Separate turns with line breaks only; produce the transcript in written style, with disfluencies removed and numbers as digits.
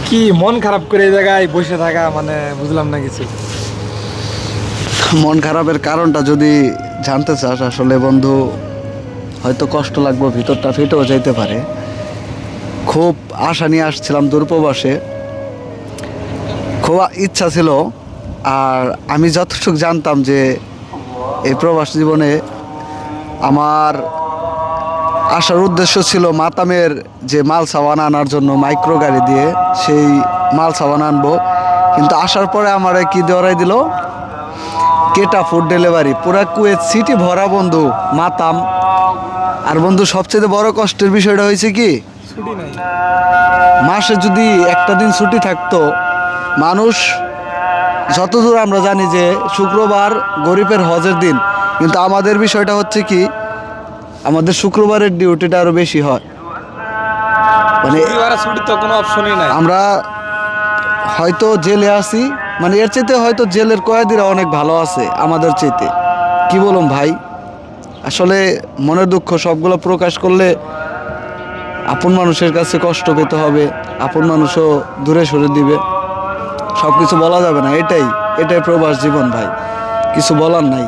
কি মন খারাপ করে এই জায়গায় বসে থাকা, মানে বুঝলাম না কিছু।
মন খারাপের কারণটা যদি জানতে চাস, আসলে বন্ধু হয়তো কষ্ট লাগবে, ভিতরটা ফেটেও যাইতে পারে। খুব আশা নিয়ে আসছিলাম দূরপ্রবাসে, খুব ইচ্ছা ছিল। আর আমি যতটুকু জানতাম যে এই প্রবাস জীবনে আমার আসার উদ্দেশ্য ছিল মাতামের যে মাল সাবান আনার জন্য মাইক্রো গাড়ি দিয়ে সেই মাল সাবান আনবো। কিন্তু আসার পরে আমার কি ধরাই দিল, কেটা ফুড ডেলিভারি। পুরা কুয়েত সিটি ভরা বন্ধু মাতাম। আর বন্ধু সবচেয়ে বড় কষ্টের বিষয়টা হয়েছে কি,
ছুটি নাই।
মাসে যদি একটা দিন ছুটি থাকতো, মানুষ যতদূর আমরা জানি যে শুক্রবার গরিবের হজের দিন, কিন্তু আমাদের বিষয়টা হচ্ছে কি, আমাদের শুক্রবারের ডিউটিটা আরো বেশি হয়। মানে
ছুটির তো কোনো অপশনই নাই।
আমরা হয়তো জেলে আছি, মানে এর চাইতে হয়তো জেলের কয়েদিরা অনেক ভালো আছে আমাদের চাইতে। কি বলুম ভাই, আসলে মনের দুঃখ সবগুলো প্রকাশ করলে আপন মানুষের কাছে কষ্ট পেতে হবে, আপন মানুষও দূরে সরে দিবে। সব কিছু বলা যাবে না, এটাই এটাই প্রবাস জীবন ভাই, কিছু বলার নাই।